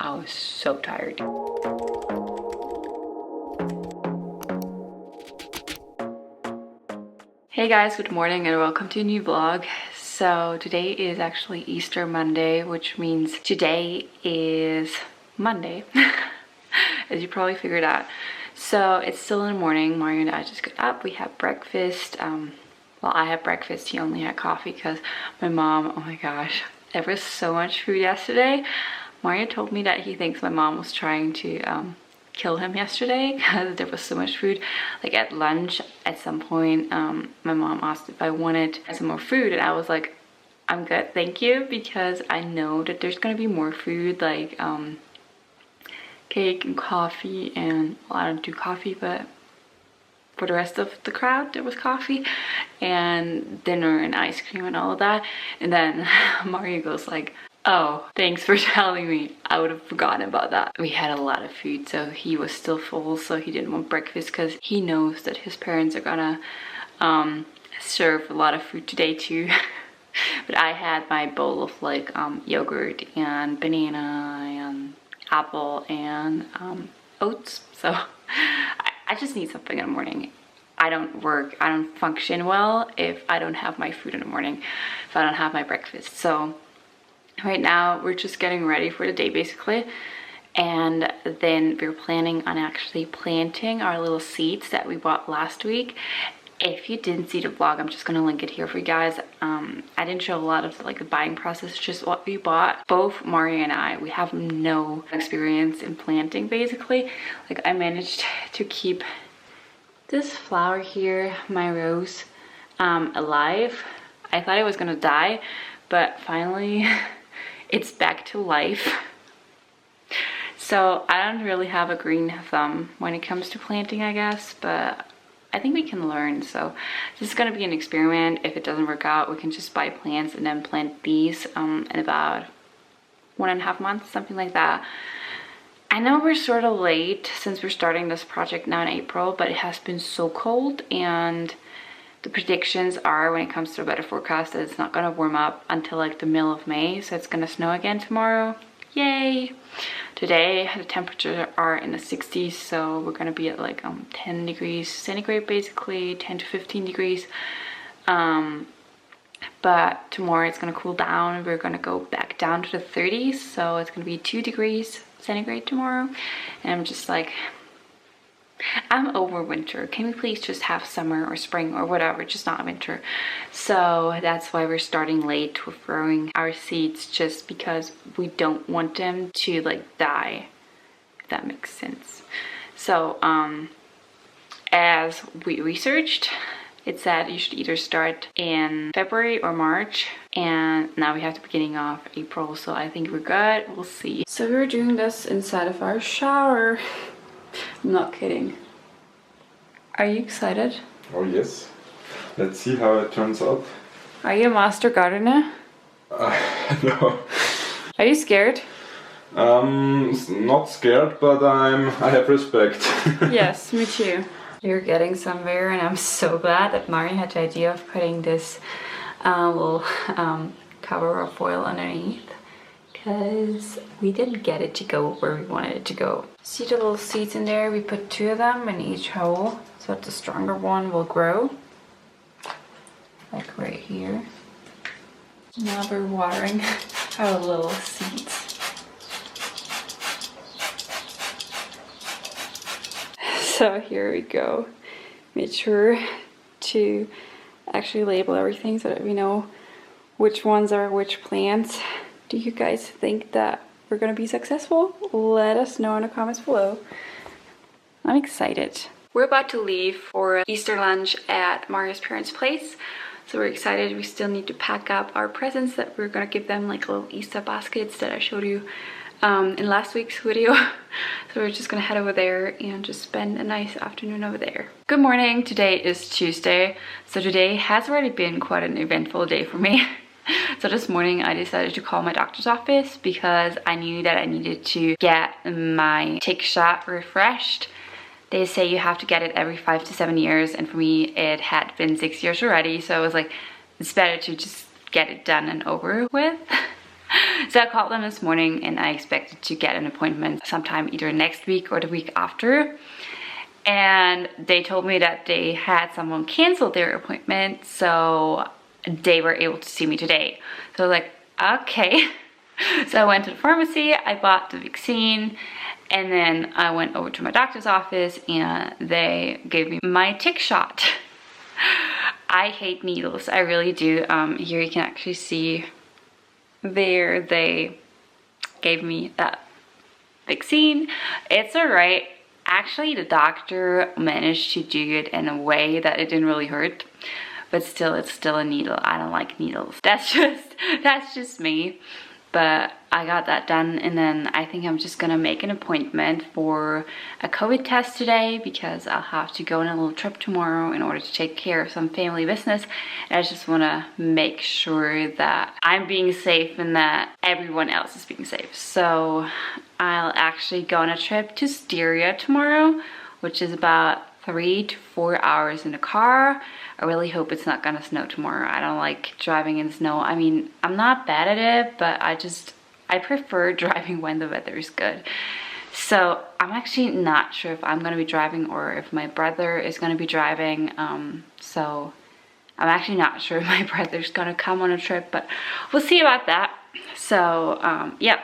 I was so tired. Hey guys, good morning and welcome to a new vlog. So today is actually Easter Monday, which means today is Monday, as you probably figured out. So it's still in the morning. Mario and I just got up. We had breakfast. Well, I had breakfast. He only had coffee because my mom, oh my gosh, there was so much food yesterday. Mario told me that he thinks my mom was trying to kill him yesterday because there was so much food. Like at lunch at some point, my mom asked if I wanted some more food and I was like, I'm good, thank you, because I know that there's gonna be more food, like cake and coffee, and well, I don't do coffee, but for the rest of the crowd there was coffee and dinner and ice cream and all of that. And then Mario goes like, oh, thanks for telling me. I would have forgotten about that. We had a lot of food, so he was still full, so he didn't want breakfast because he knows that his parents are gonna serve a lot of food today too. But I had my bowl of like yogurt and banana and apple and oats. So I just need something in the morning. I don't function well if I don't have my food in the morning, if I don't have my breakfast. So right now we're just getting ready for the day basically, and then we're planning on actually planting our little seeds that we bought last week. If you didn't see the vlog, I'm just gonna link it here for you guys. I didn't show a lot of like the buying process, just what we bought. Both Mario and I, we have no experience in planting basically. Like I managed to keep this flower here, my rose, alive. I thought it was gonna die, but finally it's back to life. So I don't really have a green thumb when it comes to planting, I guess, but I think we can learn. So this is gonna be an experiment. If it doesn't work out, we can just buy plants and then plant these in about 1.5 months, something like that. I know we're sort of late since we're starting this project now in April, but it has been so cold, and the predictions are, when it comes to the weather forecast, that it's not gonna warm up until like the middle of May, so it's gonna snow again tomorrow. Yay! Today the temperatures are in the 60s, so we're gonna be at like 10 degrees centigrade basically, 10 to 15 degrees. But tomorrow it's gonna cool down. We're gonna go back down to the 30s, so it's gonna be 2 degrees centigrade tomorrow. And I'm just like, I'm over winter. Can we please just have summer or spring or whatever, just not winter? So that's why we're starting late with growing our seeds, just because we don't want them to like die, if that makes sense. So as we researched, it said you should either start in February or March, and now we have the beginning of April, so I think we're good. We'll see. So we're doing this inside of our shower. I'm not kidding. Are you excited? Oh yes. Let's see how it turns out. Are you a master gardener? No. Are you scared? Not scared, but I have respect. Yes, me too. You're getting somewhere, and I'm so glad that Mari had the idea of putting this little cover of foil underneath, because we didn't get it to go where we wanted it to go. See the little seeds in there? We put 2 of them in each hole so that the stronger one will grow. Like right here. Now we're watering our little seeds. So here we go. Made sure to actually label everything so that we know which ones are which plants. Do you guys think that we're gonna be successful? Let us know in the comments below. I'm excited. We're about to leave for Easter lunch at Mario's parents' place. So we're excited. We still need to pack up our presents that we're gonna give them, like little Easter baskets that I showed you in last week's video. So we're just gonna head over there and just spend a nice afternoon over there. Good morning. Today is Tuesday. So today has already been quite an eventful day for me. So this morning I decided to call my doctor's office because I knew that I needed to get my tick shot refreshed. They say you have to get it every 5 to 7 years, and for me it had been 6 years already, so I was like, it's better to just get it done and over with. So I called them this morning and I expected to get an appointment sometime either next week or the week after. And they told me that they had someone cancel their appointment, so they were able to see me today. So I was like, okay. So I went to the pharmacy, I bought the vaccine, and then I went over to my doctor's office and they gave me my tick shot. I hate needles, I really do. Here you can actually see there they gave me that vaccine. It's alright. Actually, the doctor managed to do it in a way that it didn't really hurt, but still, it's still a needle. I don't like needles. That's just me. But I got that done, and then I think I'm just gonna make an appointment for a COVID test today because I'll have to go on a little trip tomorrow in order to take care of some family business. And I just wanna make sure that I'm being safe and that everyone else is being safe. So I'll actually go on a trip to Styria tomorrow, which is about 3 to 4 hours in the car. I really hope it's not gonna snow tomorrow. I don't like driving in snow. I mean, I'm not bad at it, but I prefer driving when the weather is good. So I'm actually not sure if I'm gonna be driving or if my brother is gonna be driving. So I'm actually not sure if my brother's gonna come on a trip, but we'll see about that. So yeah.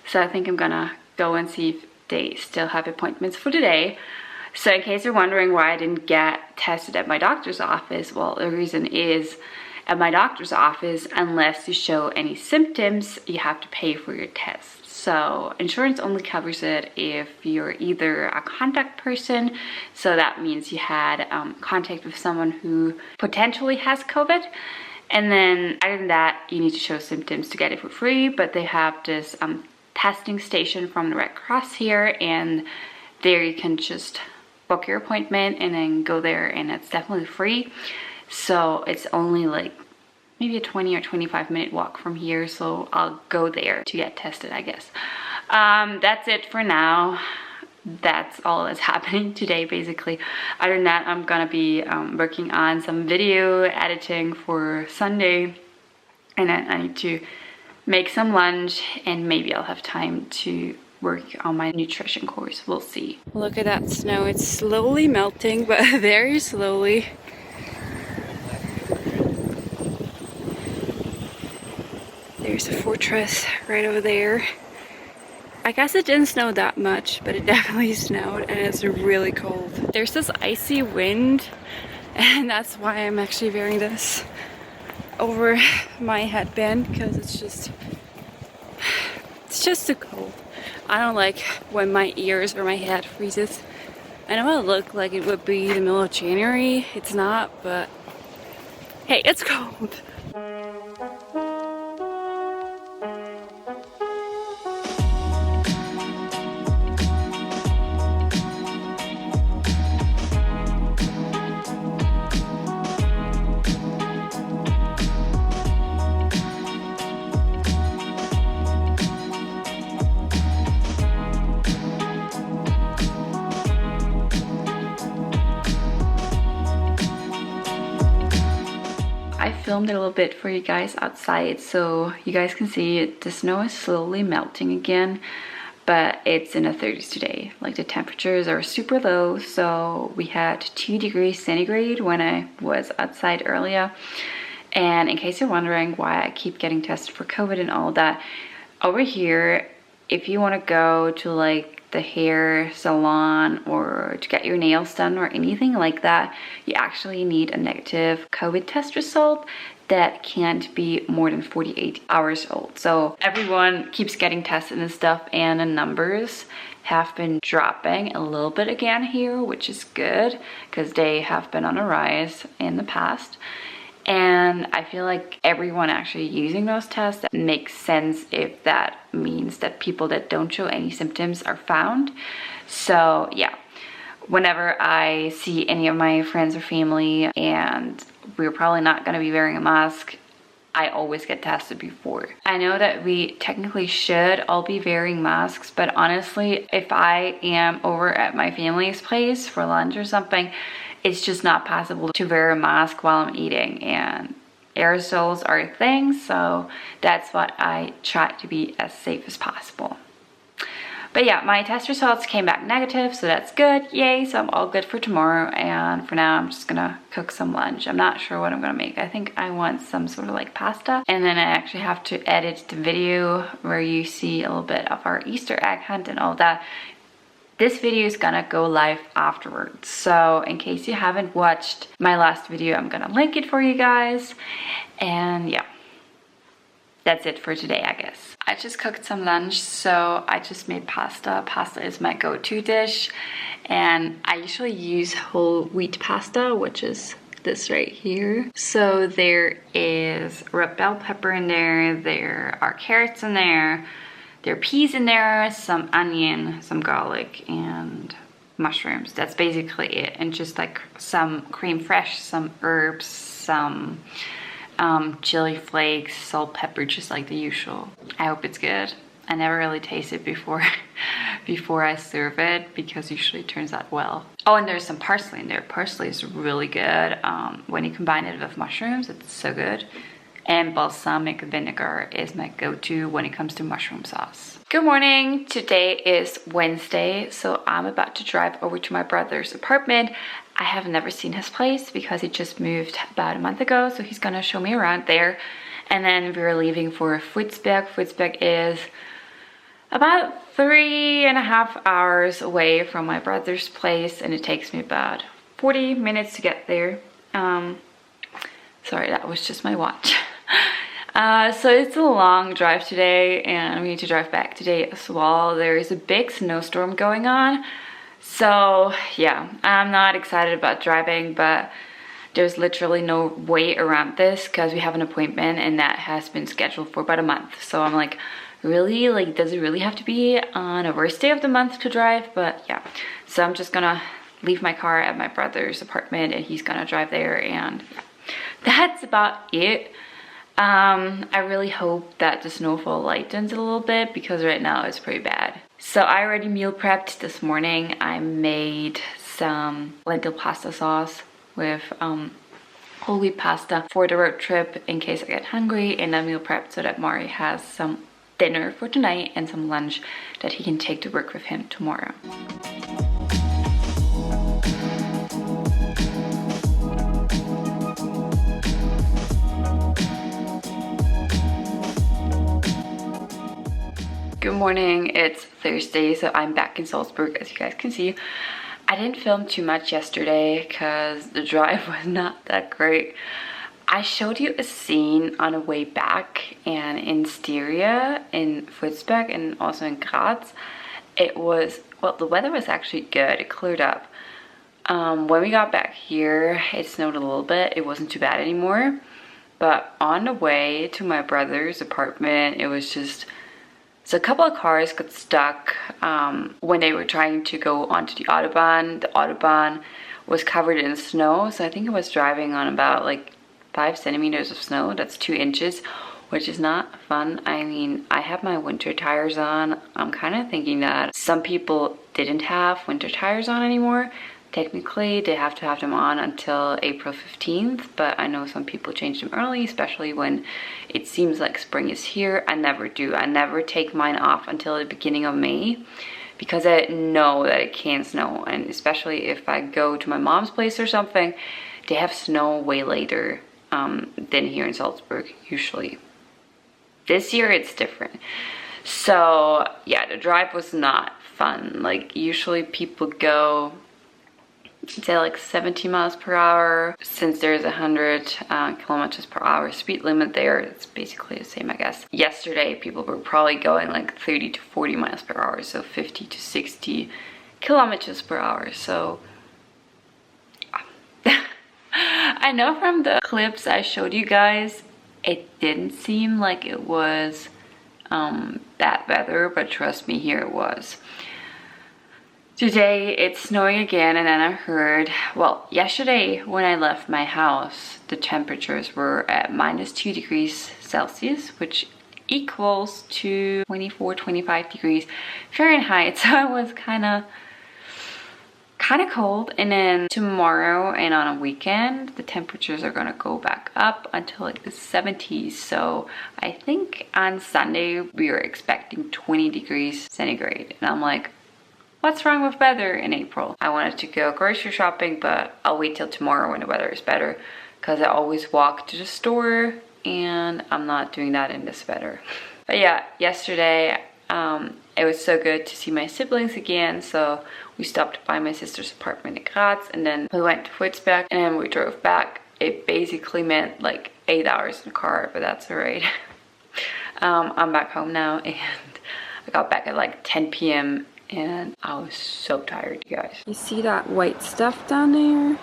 So I think I'm gonna go and see if they still have appointments for today. So in case you're wondering why I didn't get tested at my doctor's office, well, the reason is at my doctor's office, unless you show any symptoms, you have to pay for your test. So insurance only covers it if you're either a contact person, so that means you had contact with someone who potentially has COVID. And then other than that, you need to show symptoms to get it for free, but they have this testing station from the Red Cross here, and there you can just book your appointment and then go there, and it's definitely free. So it's only like maybe a 20 or 25 minute walk from here, so I'll go there to get tested, I guess. That's it for now. That's all that's happening today, basically. Other than that, I'm gonna be working on some video editing for Sunday, and then I need to make some lunch, and maybe I'll have time to work on my nutrition course. We'll see. Look at that snow. It's slowly melting, but very slowly. There's the fortress right over there. I guess it didn't snow that much, but it definitely snowed, and it's really cold. There's this icy wind, and that's why I'm actually wearing this over my headband, because it's just too cold. I don't like when my ears or my head freezes. I know it look like it would be the middle of January. It's not, but hey, it's cold. Filmed it a little bit for you guys outside so you guys can see it. The snow is slowly melting again, but it's in the 30s today. Like the temperatures are super low, so we had 2 degrees centigrade when I was outside earlier. And in case you're wondering why I keep getting tested for COVID and all that, over here, if you want to go to like the hair salon or to get your nails done or anything like that, you actually need a negative COVID test result that can't be more than 48 hours old. So everyone keeps getting tested and stuff, and the numbers have been dropping a little bit again here, which is good because they have been on a rise in the past. And I feel like everyone actually using those tests, that makes sense if that means that people that don't show any symptoms are found. So yeah, whenever I see any of my friends or family and we're probably not going to be wearing a mask, I always get tested before. I know that we technically should all be wearing masks, but honestly, if I am over at my family's place for lunch or something, it's just not possible to wear a mask while I'm eating, and aerosols are a thing, so that's what I try to be as safe as possible. But yeah, my test results came back negative, so that's good. Yay, so I'm all good for tomorrow. And for now, I'm just gonna cook some lunch. I'm not sure what I'm gonna make. I think I want some sort of like pasta. And then I actually have to edit the video where you see a little bit of our Easter egg hunt and all that. This video is gonna go live afterwards. So in case you haven't watched my last video, I'm gonna link it for you guys. And yeah, that's it for today, I guess. I just cooked some lunch, so I just made pasta. Pasta is my go-to dish, and I usually use whole wheat pasta, which is this right here. So there is red bell pepper in there are carrots in there are peas in there, some onion, some garlic, and mushrooms. That's basically it. And just like some creme fraiche, some herbs, some chili flakes, salt, pepper, just like the usual. I hope it's good. I never really taste it before I serve it, because usually it turns out well. Oh, and there's some parsley in there. Parsley is really good. When you combine it with mushrooms, it's so good. And balsamic vinegar is my go-to when it comes to mushroom sauce. Good morning. Today is Wednesday, so I'm about to drive over to my brother's apartment. I have never seen his place because he just moved about a month ago, so he's gonna show me around there. And then we're leaving for Futsberg. Futsberg is about 3.5 hours away from my brother's place, and it takes me about 40 minutes to get there. Sorry, that was just my watch. So it's a long drive today, and we need to drive back today as well. There is a big snowstorm going on. So yeah, I'm not excited about driving, but there's literally no way around this because we have an appointment and that has been scheduled for about a month. So I'm like, really? Like, does it really have to be on a worst day of the month to drive? But yeah, so I'm just gonna leave my car at my brother's apartment and he's gonna drive there, and that's about it. I really hope that the snowfall lightens a little bit because right now it's pretty bad. So I already meal prepped this morning. I made some lentil pasta sauce with whole wheat pasta for the road trip in case I get hungry, and I meal prepped so that Mari has some dinner for tonight and some lunch that he can take to work with him tomorrow. Good morning, it's Thursday, so I'm back in Salzburg, as you guys can see. I didn't film too much yesterday because the drive was not that great. I showed you a scene on the way back, and in Styria, in Futsberg, and also in Graz. It was, well, the weather was actually good, it cleared up. When we got back here, it snowed a little bit, it wasn't too bad anymore. But on the way to my brother's apartment, it was just... So a couple of cars got stuck when they were trying to go onto the Autobahn. The Autobahn was covered in snow, so I think it was driving on about like 5 centimeters of snow. That's 2 inches, which is not fun. I mean, I have my winter tires on. I'm kind of thinking that some people didn't have winter tires on anymore. Technically, they have to have them on until April 15th, but I know some people change them early, especially when it seems like spring is here. I never do. I never take mine off until the beginning of May because I know that it can snow, and especially if I go to my mom's place or something, they have snow way later than here in Salzburg, usually. This year, it's different. So, yeah, the drive was not fun. Like, usually people go... say like 70 miles per hour. Since there's 100 kilometers per hour speed limit there, it's basically the same, I guess. Yesterday people were probably going like 30 to 40 miles per hour, so 50 to 60 kilometers per hour. So I know from the clips I showed you guys, it didn't seem like it was bad weather, but trust me, here it was. Today it's snowing again, and then I heard, well, yesterday when I left my house, the temperatures were at -2 degrees Celsius, which equals to 24, 25 degrees Fahrenheit. So I was kind kind of cold, and then tomorrow and on a weekend the temperatures are gonna go back up until like the 70s. So I think on Sunday we were expecting 20 degrees centigrade, and I'm like, what's wrong with weather in April? I wanted to go grocery shopping, but I'll wait till tomorrow when the weather is better, because I always walk to the store and I'm not doing that in this weather. But yeah, yesterday it was so good to see my siblings again, so we stopped by my sister's apartment in Graz, and then we went to Witzberg, and then we drove back. It basically meant like 8 hours in the car, but that's alright. I'm back home now, and I got back at like 10 p.m. and I was so tired, you guys. You see that white stuff down there?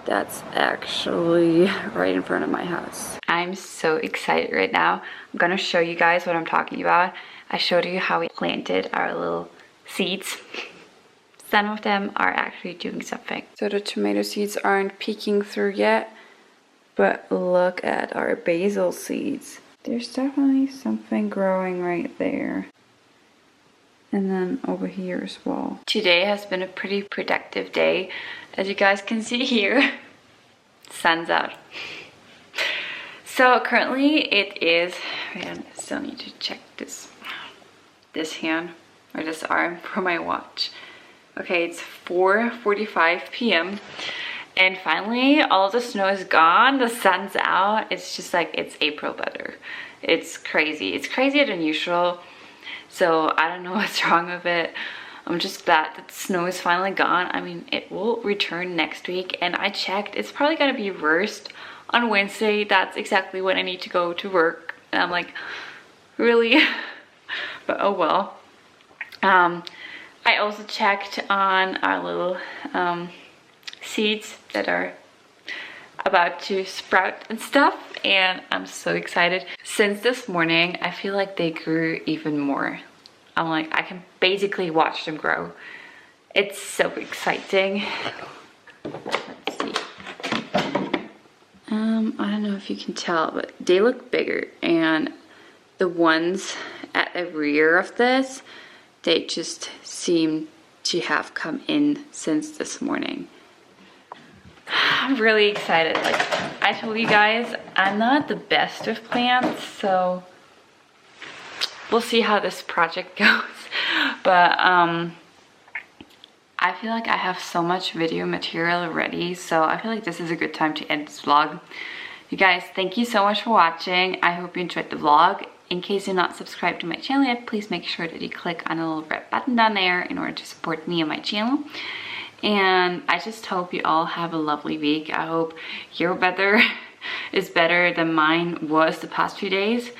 That's actually right in front of my house. I'm so excited right now. I'm gonna show you guys what I'm talking about. I showed you how we planted our little seeds. Some of them are actually doing something. So the tomato seeds aren't peeking through yet, but look at our basil seeds. There's definitely something growing right there. And then over here as well. Today has been a pretty productive day. As you guys can see here, sun's out. So currently it is, I still need to check this hand or this arm for my watch. Okay, it's 4:45 p.m. and finally all of the snow is gone, the sun's out. It's just like, it's April weather. It's crazy. It's crazier than usual. So I don't know what's wrong with it. I'm just glad that the snow is finally gone. I mean, it will return next week, and I checked, it's probably gonna be worst on Wednesday. That's exactly when I need to go to work, and I'm like, really? But oh well. I also checked on our little seeds that are about to sprout and stuff, and I'm so excited. Since this morning, I feel like they grew even more. I'm like, I can basically watch them grow. It's so exciting. Let's see. I don't know if you can tell, but they look bigger, and the ones at the rear of this, they just seem to have come in since this morning. I'm really excited. Like I told you guys, I'm not the best with plants, so we'll see how this project goes. But I feel like I have so much video material already, so I feel like this is a good time to end this vlog. You guys, thank you so much for watching. I hope you enjoyed the vlog. In case you're not subscribed to my channel yet, please make sure that you click on the little red button down there in order to support me and my channel. And I just hope you all have a lovely week. I hope your weather is better than mine was the past few days.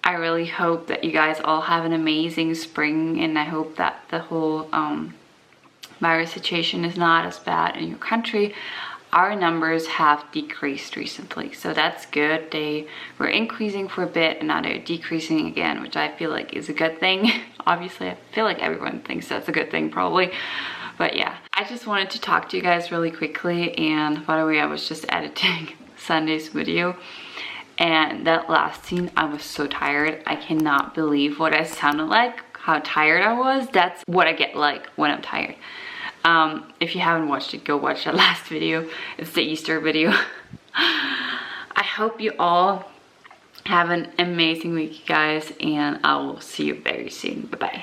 I really hope that you guys all have an amazing spring, and I hope that the whole virus situation is not as bad in your country. Our numbers have decreased recently, so that's good. They were increasing for a bit and now they're decreasing again, which I feel like is a good thing. Obviously, I feel like everyone thinks that's a good thing probably. But yeah, I just wanted to talk to you guys really quickly. And by the way, I was just editing Sunday's video, and that last scene, I was so tired. I cannot believe what I sounded like, how tired I was. That's what I get like when I'm tired. If you haven't watched it, go watch that last video. It's the Easter video. I hope you all have an amazing week, guys, and I will see you very soon. Bye-bye.